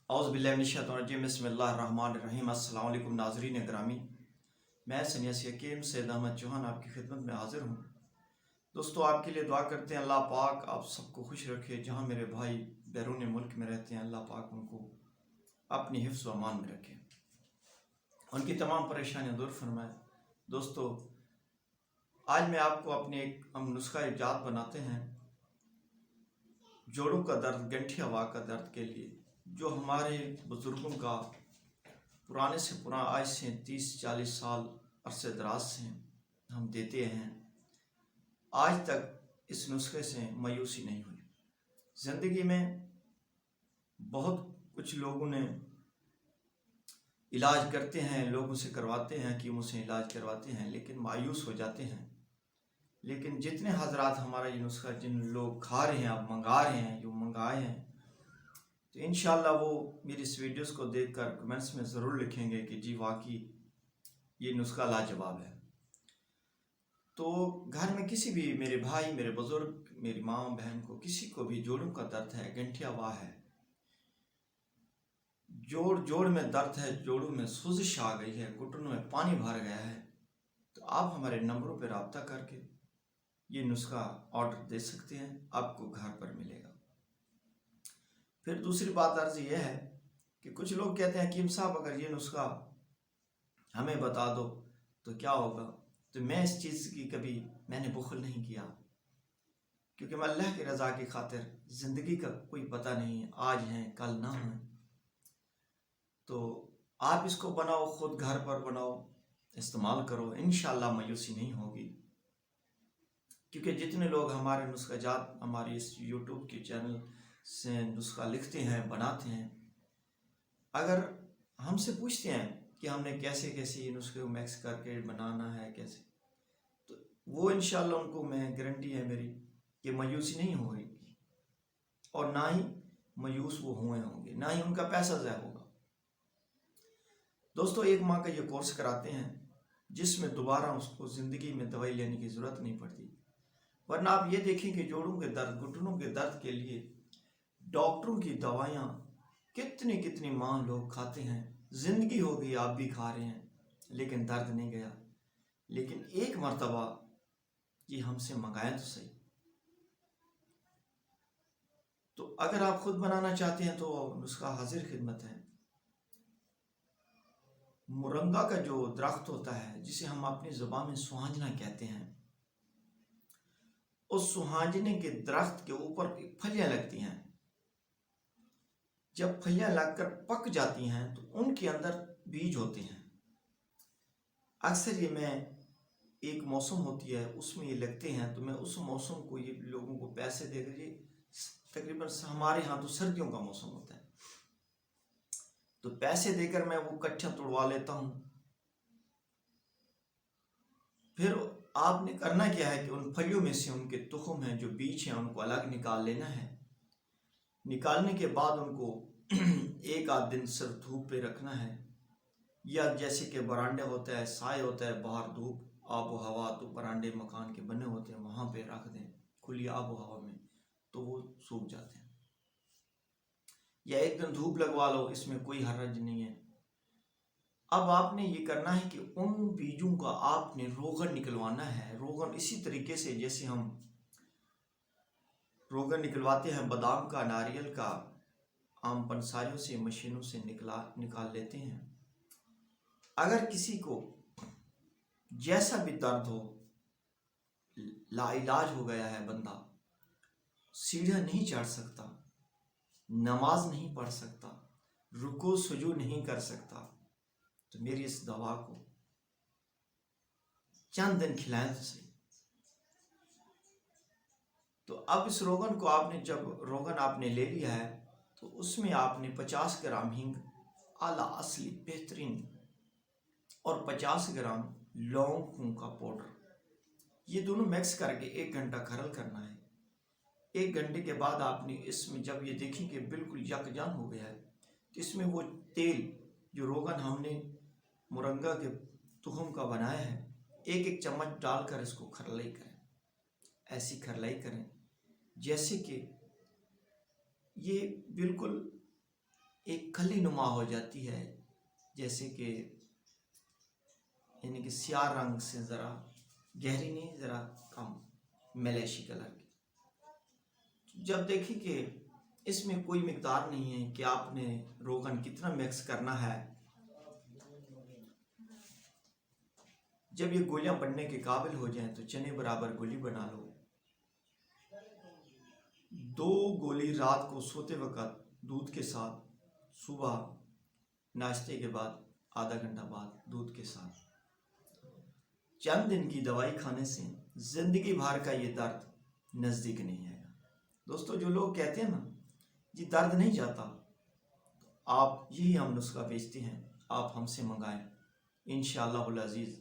औज़ बिल्लाहि मिनश्शैतानिर्रजीम बिस्मिल्लाहिर्रहमानिर्रहीम। अस्सलाम वालेकुम नाज़रीन ग्रामी, मैं सन्यासी हकीम सैयद अहमद चौहान आपकी खिदमत में हाज़िर हूँ। दोस्तों, आपके लिए दुआ करते हैं अल्लाह पाक आप सबको खुश रखे। जहाँ मेरे भाई बैरून मुल्क में रहते हैं, अल्लाह पाक उनको अपनी हिफ्ज़ व अमान में रखे, उनकी तमाम परेशानियाँ दूर फरमाए। दोस्तों, आज मैं आपको अपने हम नुस्खा इजाद बनाते हैं जोड़ों का दर्द, गंठी हवा का दर्द के लिए, जो हमारे बुज़ुर्गों का पुराने से पुराना, आज से 30-40 साल अरसे दराज से हम देते हैं। आज तक इस नुस्खे से मायूसी नहीं हुई। ज़िंदगी में बहुत कुछ लोगों ने इलाज करते हैं, लोगों से करवाते हैं, हकीमों से इलाज करवाते हैं, लेकिन मायूस हो जाते हैं। लेकिन जितने हजरात हमारा ये नुस्खा, जिन लोग खा रहे हैं, आप मंगा रहे हैं, जो मंगाए हैं, तो इंशाल्लाह वो मेरी इस वीडियोस को देखकर कमेंट्स में ज़रूर लिखेंगे कि जी वाकई ये नुस्खा लाजवाब है। तो घर में किसी भी मेरे भाई, मेरे बुज़ुर्ग, मेरी माँ बहन को, किसी को भी जोड़ों का दर्द है, गंठिया वाह है, जोड़ में दर्द है, जोड़ों में सोजिश आ गई है, घुटनों में पानी भर गया है, तो आप हमारे नंबरों पर रब्ता करके ये नुस्खा ऑर्डर दे सकते हैं, आपको घर पर मिलेगा। फिर दूसरी बात अर्ज़ यह है कि कुछ लोग कहते हैं हकीम साहब अगर ये नुस्खा हमें बता दो तो क्या होगा। तो मैं इस चीज़ की कभी मैंने बुखल नहीं किया, क्योंकि मैं अल्लाह की रज़ा की खातिर, ज़िंदगी का कोई पता नहीं है, आज हैं कल ना हैं। तो आप इसको बनाओ, ख़ुद घर पर बनाओ, इस्तेमाल करो, इंशाअल्लाह मायूसी नहीं होगी। क्योंकि जितने लोग हमारे नुस्खा जात हमारी इस यूट्यूब के चैनल से नुस्खा लिखते हैं, बनाते हैं, अगर हमसे पूछते हैं कि हमने कैसे कैसे ये नुस्खे को मिक्स करके बनाना है कैसे, तो वो इंशाअल्लाह उनको मैं गारंटी है मेरी कि मायूसी नहीं होगी, और ना ही मायूस वो हुए होंगे, ना ही उनका पैसा ज़ाया होगा। दोस्तों, 1 माह का ये कोर्स कराते हैं जिसमें दोबारा उसको ज़िंदगी में दवाई लेने की ज़रूरत नहीं पड़ती। वरना आप ये देखें कि जोड़ों के दर्द, घुटनों के दर्द के लिए डॉक्टरों की दवाइयाँ कितनी माह लोग खाते हैं, ज़िंदगी हो गई आप भी खा रहे हैं, लेकिन दर्द नहीं गया। लेकिन एक मर्तबा ये हमसे मंगाएं तो सही। तो अगर आप खुद बनाना चाहते हैं तो नुस्खा हाजिर खिदमत है। मुरंगा का जो दरख्त होता है, जिसे हम अपनी ज़ुबान में सुहांजना कहते हैं, उस सुहांजने के दरख्त के ऊपर फलियां लगती हैं। जब फलियां लगकर पक जाती हैं तो उनके अंदर बीज होते हैं। अक्सर ये मैं एक मौसम होती है उसमें ये लगते हैं, तो मैं उस मौसम को ये लोगों को पैसे देकर, ये तकरीबन हमारे यहाँ तो सर्दियों का मौसम होता है, तो पैसे देकर मैं वो कट्ठा तोड़वा लेता हूँ। फिर आपने करना क्या है कि उन फलियों में से उनके तुखम हैं, जो बीज हैं, उनको अलग निकाल लेना है। निकालने के बाद उनको 1 आध दिन सिर्फ धूप पे रखना है, या जैसे कि बरांडे होता है, साए होता है, बाहर धूप आब व हवा, तो बरांडे मकान के बने होते हैं, वहाँ पे रख दें खुली आब व हवा में, तो वो सूख जाते हैं। या 1 दिन धूप लगवा लो, इसमें कोई हर्ज नहीं है। अब आपने ये करना है कि उन बीजों का आपने रोगन निकलवाना है। रोगन इसी तरीके से जैसे हम रोगन निकलवाते हैं बादाम का, नारियल का, आम पंसारियों से, मशीनों से निकाल लेते हैं। अगर किसी को जैसा भी दर्द हो, लाइलाज हो गया है, बंदा सीढ़ियाँ नहीं चढ़ सकता, नमाज नहीं पढ़ सकता, रुकू सुजू नहीं कर सकता, तो मेरी इस दवा को चंद दिन खिलाएं तो सही। तो अब इस रोगन को आपने, जब रोगन आपने ले लिया है, तो उसमें आपने 50 ग्राम हींग आला असली बेहतरीन और 50 ग्राम लौंग का पाउडर, ये दोनों मिक्स करके 1 घंटा खरल करना है। 1 घंटे के बाद आपने इसमें जब ये देखें कि बिल्कुल यकजान हो गया है, तो इसमें वो तेल जो रोगन हमने मुरंगा के तुखम का बनाया है, 1-1 चम्मच डालकर इसको खरलाई करें। ऐसी खरलाई करें जैसे कि ये बिल्कुल ایک کھلی نما ہو جاتی ہے، جیسے کہ یعنی کہ سیاہ رنگ سے ذرا گہری نہیں، ذرا کم ملیشی کلر کی۔ جب دیکھیں کہ اس میں کوئی مقدار نہیں ہے کہ آپ نے روغن کتنا مکس کرنا ہے، جب یہ گولیاں بننے کے قابل ہو جائیں تو چنے برابر گولی بنا لو۔ 2 گولی رات کو سوتے وقت دودھ کے ساتھ، صبح ناشتے کے بعد آدھا گھنٹہ بعد دودھ کے ساتھ۔ چند دن کی دوائی کھانے سے زندگی بھر کا یہ درد نزدیک نہیں آئے گا۔ دوستو، جو لوگ کہتے ہیں نا جی درد نہیں جاتا، آپ یہی ہم نسخہ بیچتے ہیں، آپ ہم سے منگائیں انشاءاللہ العزیز۔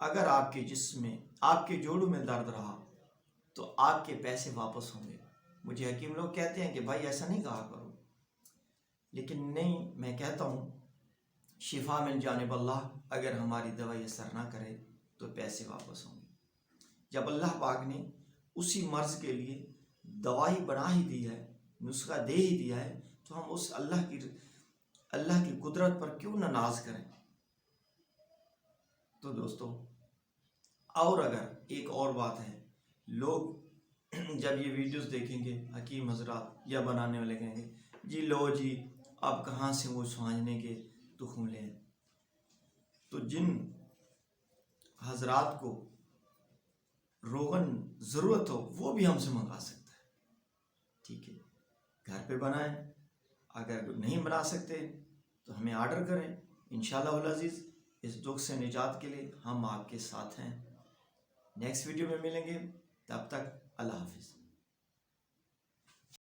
اگر آپ کے جسم میں، آپ کے جوڑوں میں درد رہا تو آپ کے پیسے واپس ہوں گے۔ مجھے حکیم لوگ کہتے ہیں کہ بھائی ایسا نہیں کہا کرو، لیکن نہیں، میں کہتا ہوں شفا من جانب اللہ، اگر ہماری دوائی اثر نہ کرے تو پیسے واپس ہوں گے۔ جب اللہ پاک نے اسی مرض کے لیے دوائی بنا ہی دی ہے، نسخہ دے ہی دیا ہے، تو ہم اس اللہ کی قدرت پر کیوں نہ ناز کریں۔ تو دوستو، اور اگر ایک اور بات ہے، لوگ جب یہ ویڈیوز دیکھیں گے، حکیم حضرات یا بنانے والے کہیں گے جی لو جی آپ کہاں سے وہ سوانجنے کے تخم لیں، تو جن حضرات کو روغن ضرورت ہو وہ بھی ہم سے منگا سکتا ہے، ٹھیک ہے، گھر پہ بنائیں۔ اگر نہیں بنا سکتے تو ہمیں آرڈر کریں، انشاءاللہ العزیز اس دکھ سے نجات کے لیے ہم آپ کے ساتھ ہیں۔ نیکسٹ ویڈیو میں ملیں گے، تب تک اللہ حافظ۔